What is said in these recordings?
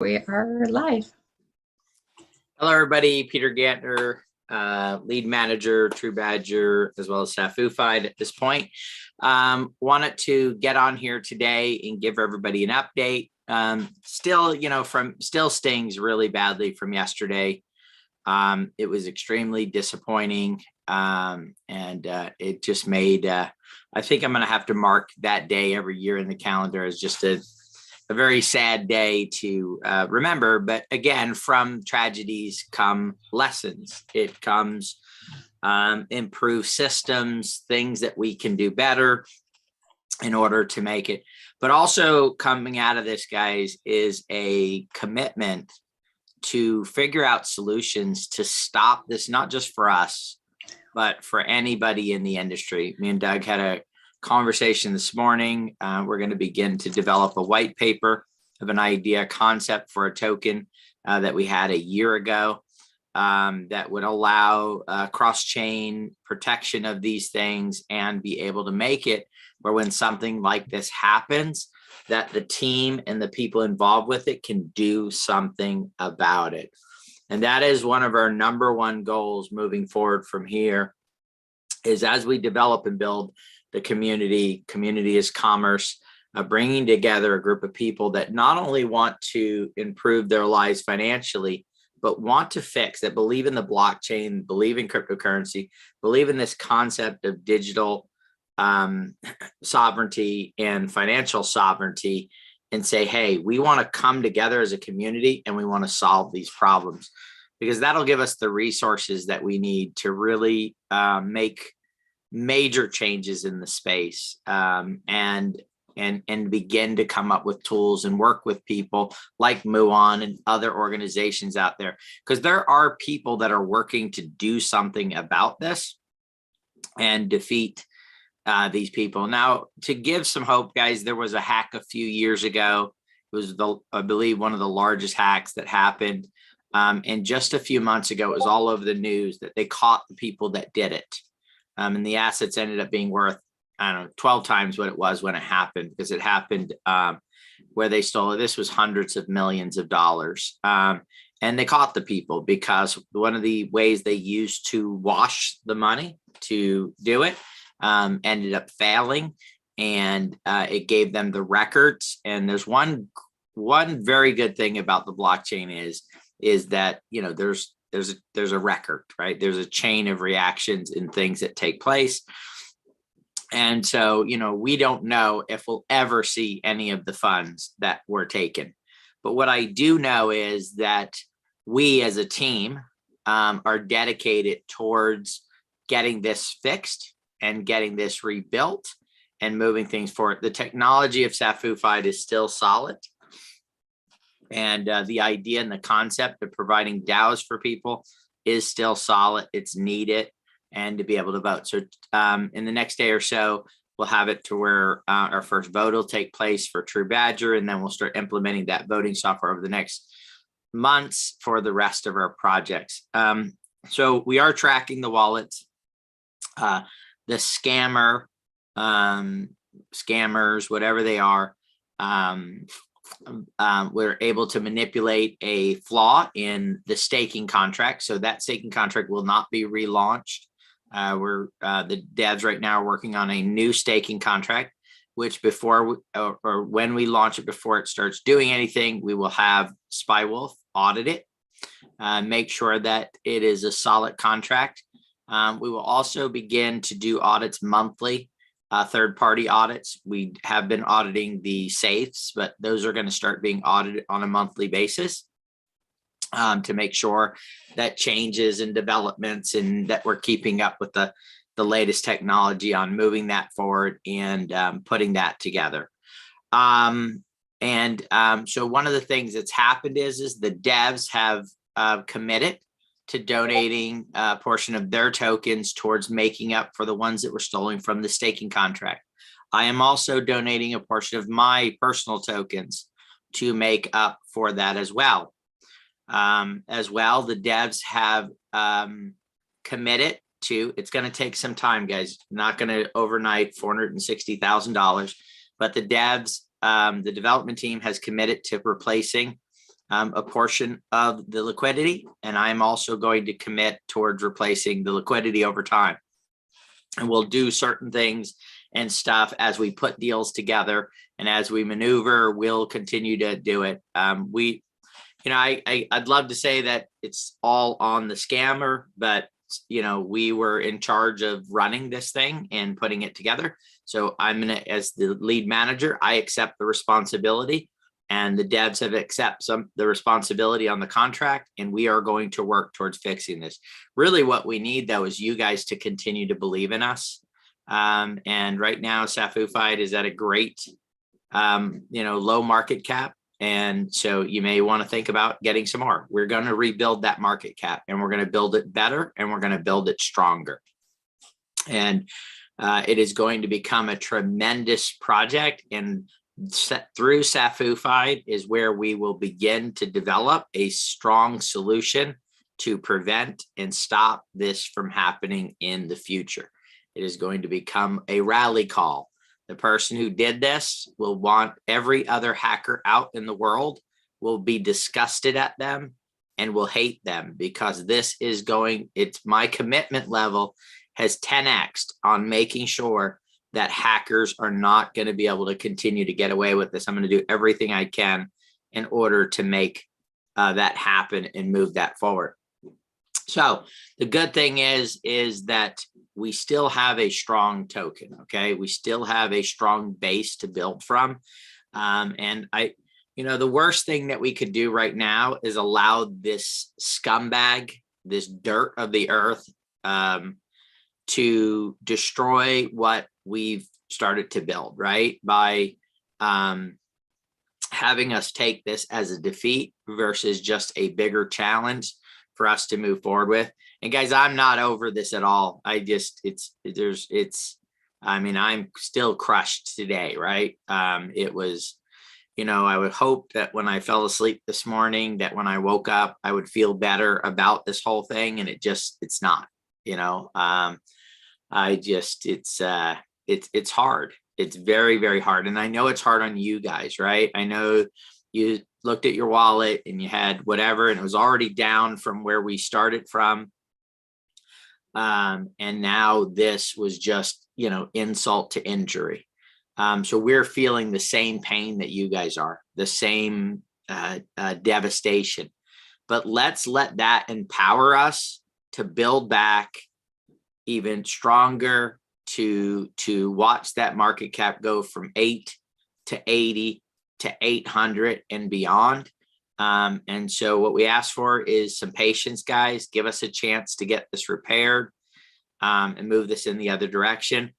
We are live. Hello, everybody. Peter Gantner, lead manager, TruBadger, as well as Safufied at this point. Wanted to get on here today and give everybody an update. Still stings really badly from yesterday. It was extremely disappointing, and it just made. I think I'm going to have to mark that day every year in the calendar as just a very sad day to remember. But again, from tragedies come lessons. It comes improved systems, things that we can do better in order to make it. But also coming out of this, guys, is a commitment to figure out solutions to stop this, not just for us, but for anybody in the industry. Me and Doug had a conversation this morning. We're going to begin to develop a white paper of an idea concept for a token that we had a year ago that would allow cross-chain protection of these things and be able to make it where when something like this happens, that the team and the people involved with it can do something about it. And that is one of our number one goals moving forward from here, is as we develop and build the community is commerce, bringing together a group of people that not only want to improve their lives financially, but want to fix, that believe in the blockchain, believe in cryptocurrency, believe in this concept of digital sovereignty and financial sovereignty, and say, hey, we want to come together as a community and we want to solve these problems, because that'll give us the resources that we need to really make major changes in the space, and begin to come up with tools and work with people like Muon and other organizations out there, because there are people that are working to do something about this and defeat these people. Now, to give some hope, guys, there was a hack a few years ago. It was, I believe, one of the largest hacks that happened. And just a few months ago, it was all over the news that they caught the people that did it. And the assets ended up being worth, I don't know, 12 times what it was when it happened, because it happened where they stole it. This was hundreds of millions of dollars. And they caught the people because one of the ways they used to wash the money to do it ended up failing, and it gave them the records. And there's one very good thing about the blockchain is that, you know, there's a record, right? There's a chain of reactions and things that take place. And so, you know, we don't know if we'll ever see any of the funds that were taken. But what I do know is that we as a team are dedicated towards getting this fixed and getting this rebuilt and moving things forward. The technology of Safufied is still solid. And the idea and the concept of providing DAOs for people is still solid. It's needed, and to be able to vote. So in the next day or so, we'll have it to where our first vote will take place for TruBadger, and then we'll start implementing that voting software over the next months for the rest of our projects. So we are tracking the wallets. The scammers, whatever they are, we're able to manipulate a flaw in the staking contract. So that staking contract will not be relaunched. The devs right now are working on a new staking contract, which before or when we launch it, before it starts doing anything, we will have SpyWolf audit it, make sure that it is a solid contract. We will also begin to do audits monthly, third-party audits. We have been auditing the safes, but those are going to start being audited on a monthly basis to make sure that changes and developments and that we're keeping up with the latest technology on moving that forward and putting that together. So one of the things that's happened is the devs have committed to donating a portion of their tokens towards making up for the ones that were stolen from the staking contract. I am also donating a portion of my personal tokens to make up for that as well. The devs have committed to, it's going to take some time, guys, not going to overnight $460,000, but the devs, the development team has committed to replacing a portion of the liquidity, and I'm also going to commit towards replacing the liquidity over time. And we'll do certain things and stuff as we put deals together, and as we maneuver, we'll continue to do it. I'd love to say that it's all on the scammer, but we were in charge of running this thing and putting it together. So I'm gonna, as the lead manager, I accept the responsibility, and the devs have accepted the responsibility on the contract, and we are going to work towards fixing this. Really, what we need though is you guys to continue to believe in us. And right now, Safufied is at a great, low market cap. And so you may want to think about getting some more. We're going to rebuild that market cap, and we're going to build it better, and we're going to build it stronger. And it is going to become a tremendous project. And through Safufied is where we will begin to develop a strong solution to prevent and stop this from happening in the future. It is going to become a rally call. The person who did this will want every other hacker out in the world will be disgusted at them and will hate them, because this is it's my commitment level has 10x'd on making sure that hackers are not going to be able to continue to get away with this. I'm going to do everything I can in order to make that happen and move that forward. So the good thing is that we still have a strong token. Okay. We still have a strong base to build from. And the worst thing that we could do right now is allow this scumbag, this dirt of the earth, to destroy what we've started to build, right? By having us take this as a defeat versus just a bigger challenge for us to move forward with. And guys, I'm not over this at all. I'm still crushed today, right? It was, I would hope that when I fell asleep this morning, that when I woke up, I would feel better about this whole thing. And it's not, it's hard. It's very, very hard. And I know it's hard on you guys, right? I know you looked at your wallet and you had whatever, and it was already down from where we started from. And now this was just, insult to injury. So we're feeling the same pain that you guys are, the same devastation. But let's let that empower us to build back even stronger, to watch that market cap go from 8 to 80 to 800 and beyond. And so what we ask for is some patience, guys. Give us a chance to get this repaired and move this in the other direction.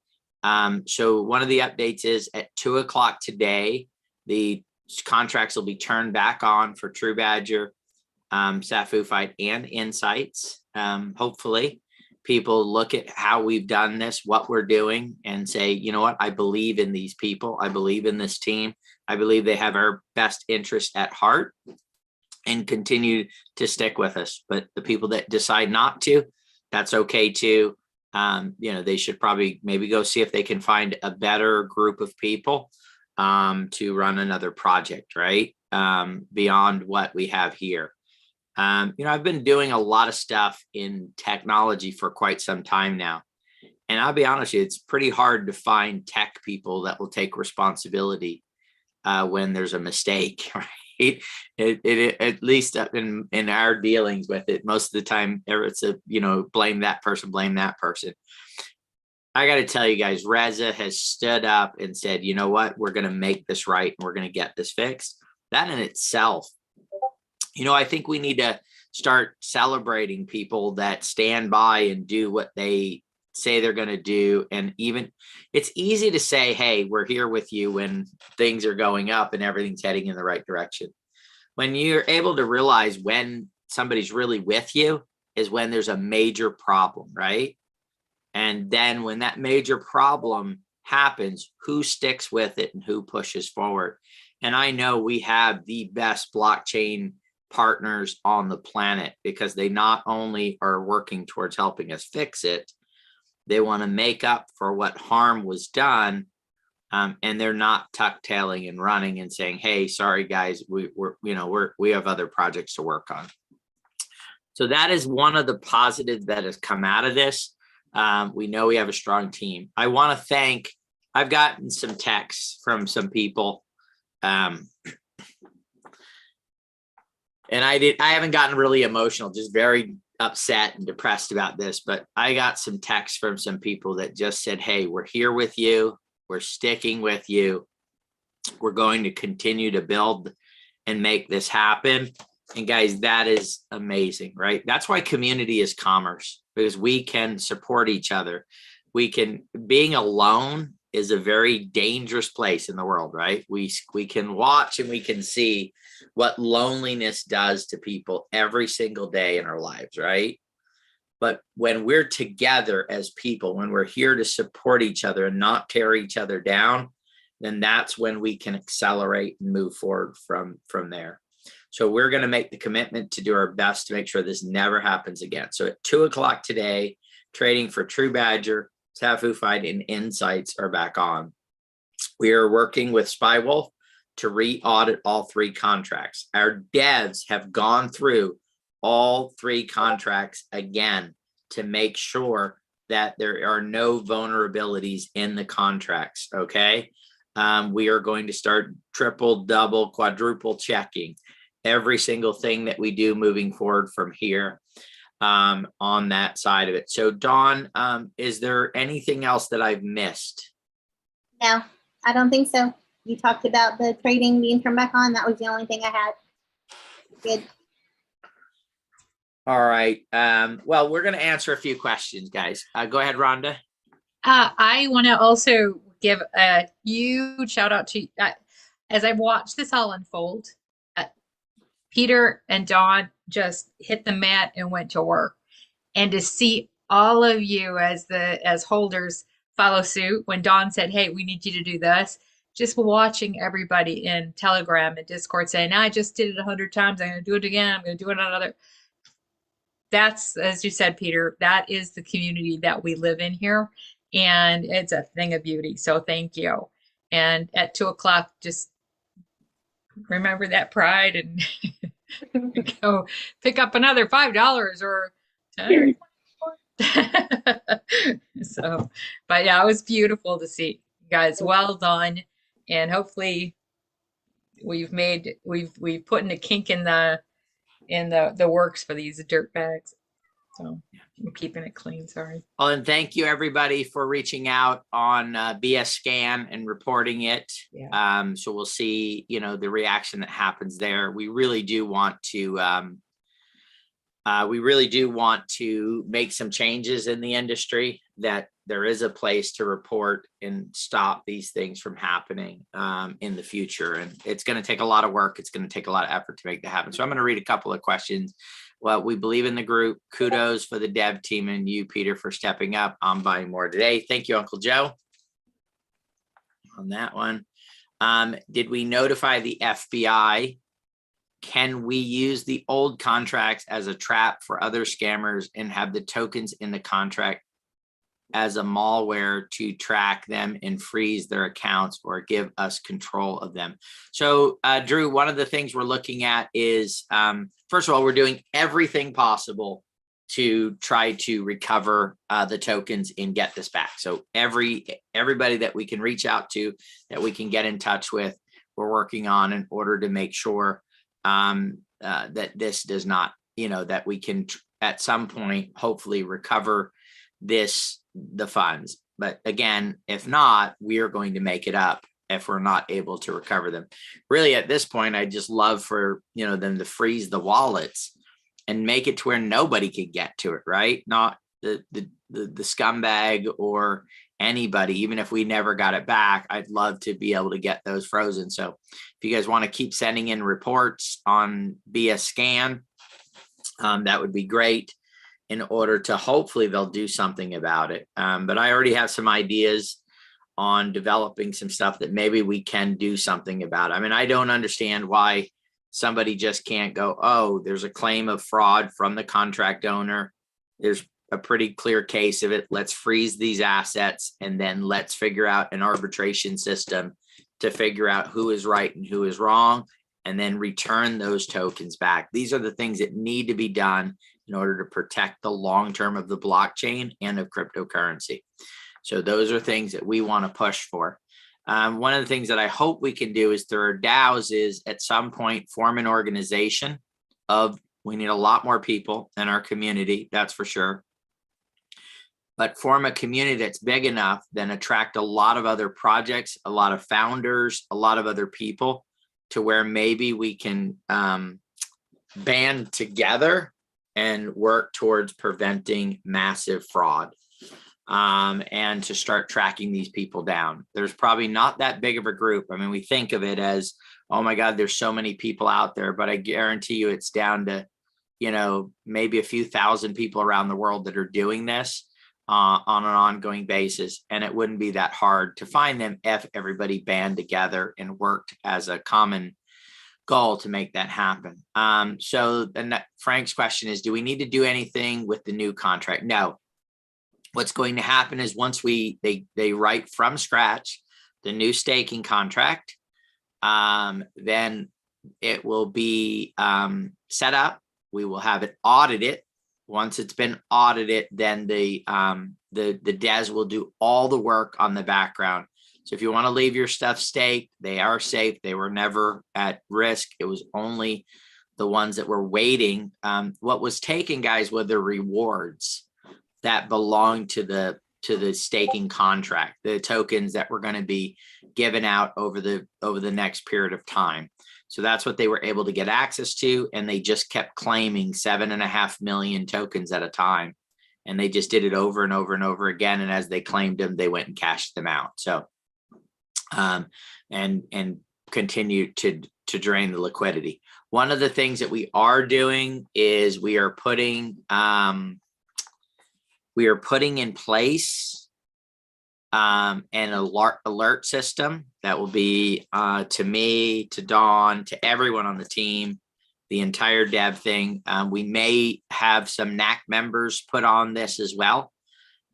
So one of the updates is at 2:00 today, the contracts will be turned back on for TruBadger, Safufied, and Insights. Hopefully people look at how we've done this, what we're doing, and say, you know what, I believe in these people. I believe in this team. I believe they have our best interest at heart, and continue to stick with us. But the people that decide not to, that's okay too. They should probably maybe go see if they can find a better group of people to run another project, right? Beyond what we have here. I've been doing a lot of stuff in technology for quite some time now. And I'll be honest with you, it's pretty hard to find tech people that will take responsibility when there's a mistake, right? At least in our dealings with it, most of the time it's blame that person. I got to tell you guys, Reza has stood up and said, you know what, we're going to make this right, and we're going to get this fixed. That in itself, I think we need to start celebrating people that stand by and do what they say they're going to do. And even it's easy to say, hey, we're here with you when things are going up and everything's heading in the right direction. When you're able to realize when somebody's really with you is when there's a major problem, right? And then when that major problem happens, who sticks with it and who pushes forward? And I know we have the best blockchain partners on the planet, because they not only are working towards helping us fix it, they want to make up for what harm was done and they're not tuck-tailing and running and saying, hey, sorry guys, we have other projects to work on. So that is one of the positives that has come out of this. We know we have a strong team. I want to thank, I've gotten some texts from some people, and I haven't gotten really emotional, just very upset and depressed about this, but I got some texts from some people that just said, hey, we're here with you. We're sticking with you. We're going to continue to build and make this happen. And guys, that is amazing, right? That's why community is commerce, because we can support each other. Being alone is a very dangerous place in the world, right? We can watch and we can see what loneliness does to people every single day in our lives, right? But when we're together as people, when we're here to support each other and not tear each other down, then that's when we can accelerate and move forward from there. So we're going to make the commitment to do our best to make sure this never happens again. So at 2 o'clock today, trading for TruBadger, Tafufied, and Insights are back on. We are working with SpyWolf to re-audit all 3 contracts. Our devs have gone through all 3 contracts again to make sure that there are no vulnerabilities in the contracts, okay? We are going to start triple, double, quadruple checking every single thing that we do moving forward from here on that side of it. So Dawn, is there anything else that I've missed? No, I don't think so. You talked about the trading being turned back on. That was the only thing I had. Good. All right. Well, we're going to answer a few questions, guys. Go ahead, Rhonda. I want to also give a huge shout out to, as I watched this all unfold, Peter and Dawn just hit the mat and went to work. And to see all of you as holders follow suit when Dawn said, hey, we need you to do this, just watching everybody in Telegram and Discord saying, I just did it 100 times. I'm going to do it again. I'm going to do it another. That's, as you said, Peter, that is the community that we live in here. And it's a thing of beauty. So thank you. And at 2 o'clock, just remember that pride and go pick up another $5 or $10. So, but yeah, it was beautiful to see, guys. Well done. And hopefully we've put in a kink in the works for these dirt bags. So I'm keeping it clean. Sorry. Well, and thank you everybody for reaching out on BS Scan and reporting it. Yeah. So we'll see, the reaction that happens there. We really do want to make some changes in the industry, that there is a place to report and stop these things from happening in the future. And it's going to take a lot of work. It's going to take a lot of effort to make that happen. So I'm going to read a couple of questions. Well, we believe in the group. Kudos for the dev team and you, Peter, for stepping up. I'm buying more today. Thank you, Uncle Joe. On that one. Did we notify the FBI? Can we use the old contracts as a trap for other scammers and have the tokens in the contract as a malware to track them and freeze their accounts or give us control of them? So Drew, one of the things we're looking at is, first of all, we're doing everything possible to try to recover the tokens and get this back. So everybody that we can reach out to, that we can get in touch with, we're working on in order to make sure that this does not, that we can at some point hopefully recover the funds. But again, if not, we are going to make it up if we're not able to recover them. Really, at this point, I just love for them to freeze the wallets and make it to where nobody could get to it, right? Not the scumbag or anybody. Even if we never got it back, I'd love to be able to get those frozen. So if you guys want to keep sending in reports on BS Scan, that would be great, in order to hopefully they'll do something about it. But I already have some ideas on developing some stuff that maybe we can do something about. I mean, I don't understand why somebody just can't go, oh, there's a claim of fraud from the contract owner. There's a pretty clear case of it. Let's freeze these assets, and then let's figure out an arbitration system to figure out who is right and who is wrong, and then return those tokens back. These are the things that need to be done in order to protect the long term of the blockchain and of cryptocurrency. So those are things that we want to push for. One of the things that I hope we can do is through our DAOs is at some point form an organization of, we need a lot more people in our community, that's for sure. But form a community that's big enough, then attract a lot of other projects, a lot of founders, a lot of other people, to where maybe we can band together and work towards preventing massive fraud. And to start tracking these people down. There's probably not that big of a group. I mean, we think of it as, oh my God, there's so many people out there, but I guarantee you it's down to, you know, maybe a few thousand people around the world that are doing this on an ongoing basis. And it wouldn't be that hard to find them if everybody band together and worked as a common goal to make that happen. So Frank's question is, do we need to do anything with the new contract? No. What's going to happen is once they write from scratch the new staking contract, then it will be set up. We will have it audited. Once it's been audited, then the devs will do all the work on the background. So if you want to leave your stuff staked, they are safe. They were never at risk. It was only the ones that were waiting. What was taken, guys, were the rewards that belong to the staking contract, the tokens that were going to be given out over the next period of time. So that's what they were able to get access to, and they just kept claiming 7.5 million tokens at a time, and they just did it over and over and over again. And as they claimed them, they went and cashed them out. So and continued to drain the liquidity. One of the things that we are doing is we are putting in place an alert system that will be to me, to Dawn, to everyone on the team, the entire dev thing. We may have some NAC members put on this as well,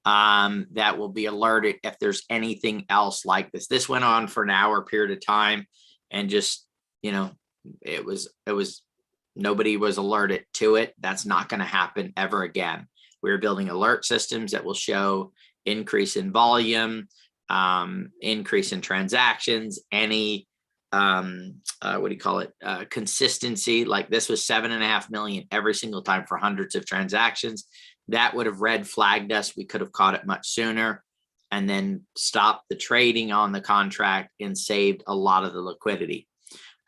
that will be alerted if there's anything else like this. This went on for an hour period of time, and just, you know, it was nobody was alerted to it. That's not going to happen ever again. We're building alert systems that will show increase in volume, increase in transactions, any consistency. Like this was 7.5 million every single time for hundreds of transactions. That would have red flagged us. We could have caught it much sooner and then stopped the trading on the contract and saved a lot of the liquidity.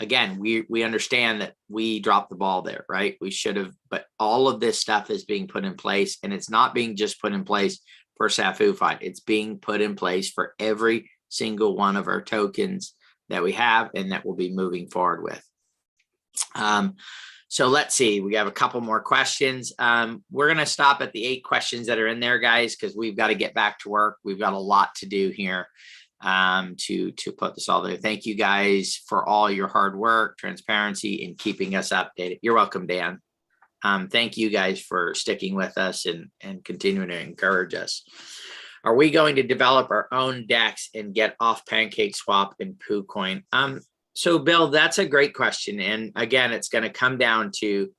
Again, we understand that we dropped the ball there, right? We should have, but all of this stuff is being put in place, and it's not being just put in place for SAFUFI. It's being put in place for every single one of our tokens that we have and that we'll be moving forward with. So let's see, we have a couple more questions. We're going to stop at the 8 questions that are in there, guys, because we've got to get back to work. We've got a lot to do here to put this all there. Thank you guys for all your hard work, transparency, and keeping us updated. You're welcome, Dan. Thank you guys for sticking with us and continuing to encourage us. Are we going to develop our own DEX and get off PancakeSwap and PooCoin? So Bill, that's a great question. And again, it's going to come down to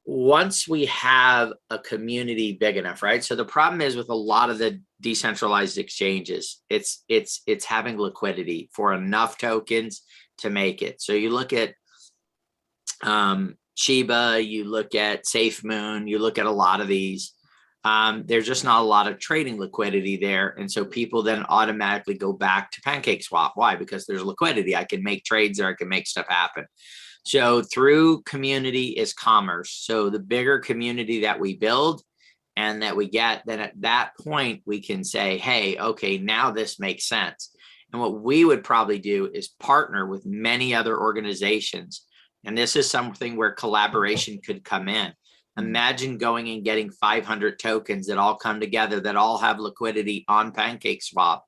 once we have a community big enough, right? So the problem is with a lot of the decentralized exchanges, it's having liquidity for enough tokens to make it. So you look at Shiba, you look at SafeMoon, you look at a lot of these, there's just not a lot of trading liquidity there. And so people then automatically go back to PancakeSwap. Why? Because there's liquidity. I can make trades there. I can make stuff happen. So through community is commerce. So the bigger community that we build and that we get, then at that point we can say, hey, okay, now this makes sense. And what we would probably do is partner with many other organizations. And this is something where collaboration could come in. Imagine going and getting 500 tokens that all come together, that all have liquidity on PancakeSwap,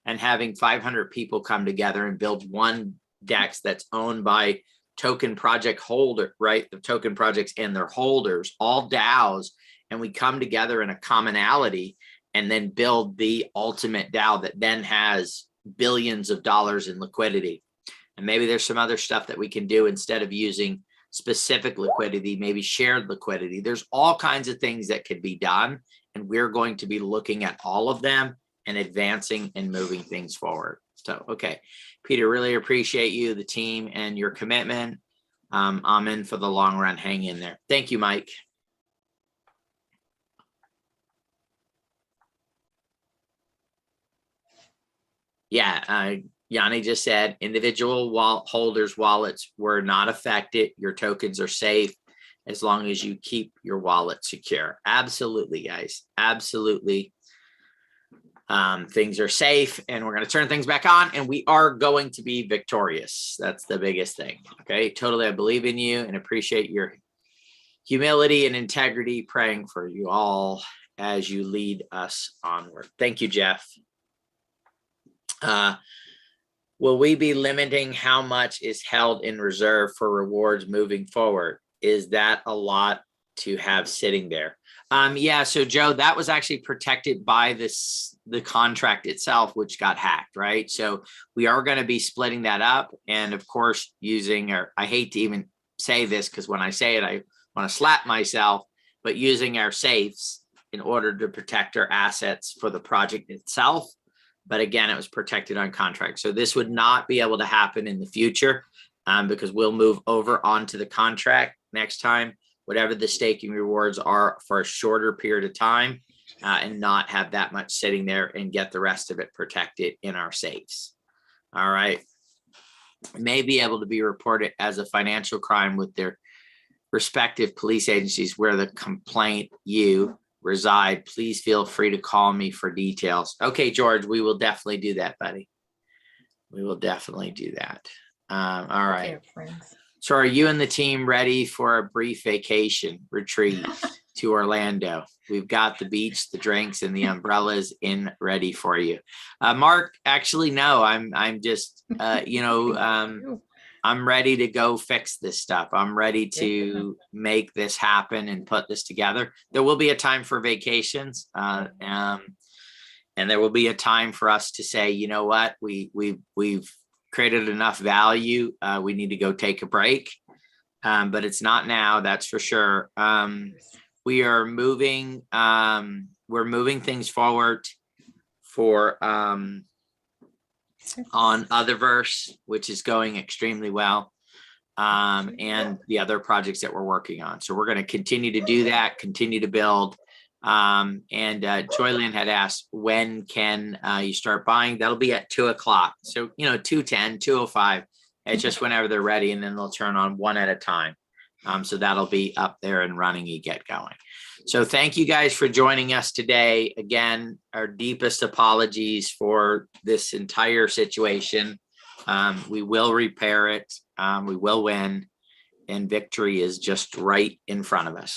and having 500 people come together and build one DEX that's owned by token project holder, right? The token projects and their holders, all DAOs. and we come together in a commonality and then build the ultimate DAO that then has billions of dollars in liquidity. And maybe there's some other stuff that we can do instead of using specific liquidity, maybe shared liquidity. There's all kinds of things that could be done, and we're going to be looking at all of them and advancing and moving things forward. So, okay, Peter, really appreciate you, the team, and your commitment. I'm in for the long run. Hang in there. Thank you, Mike. Yeah, Yanni just said individual holders' wallets were not affected. Your tokens are safe as long as you keep your wallet secure. Absolutely, guys. Absolutely. Things are safe, and we're going to turn things back on, and we are going to be victorious. That's the biggest thing. Okay. Totally. I believe in you and appreciate your humility and integrity, praying for you all as you lead us onward. Thank you, Jeff. Will we be limiting how much is held in reserve for rewards moving forward? Is that a lot to have sitting there? Yeah, so Joe, that was actually protected by the contract itself, which got hacked, right? So we are going to be splitting that up, and of course using I hate to even say this because when I say it, I want to slap myself, but using our safes in order to protect our assets for the project itself. But again, it was protected on contract. So this would not be able to happen in the future because we'll move over onto the contract next time, whatever the staking rewards are for a shorter period of time and not have that much sitting there and get the rest of it protected in our safes. All right. May be able to be reported as a financial crime with their respective police agencies where the complaint reside. Please feel free to call me for details. Okay, George, we will definitely do that, buddy. We will definitely do that. All right. Okay, so are you and the team ready for a brief vacation retreat to Orlando? We've got the beach, the drinks, and the umbrellas in ready for you. Mark, actually, no, I'm just, I'm ready to go fix this stuff. I'm ready to make this happen and put this together. There will be a time for vacations, and there will be a time for us to say, you know what, we've created enough value. We need to go take a break, but it's not now. That's for sure. We are moving. We're moving things forward for. On Otherverse, which is going extremely well, and the other projects that we're working on. So we're going to continue to do that, continue to build. And Joylyn had asked, when can you start buying? That'll be at 2:00. So, 2:10, 2:05. It's just whenever they're ready, and then they'll turn on one at a time. So that'll be up there and running, you get going. So thank you guys for joining us today. Again, our deepest apologies for this entire situation. We will repair it. We will win, and victory is just right in front of us.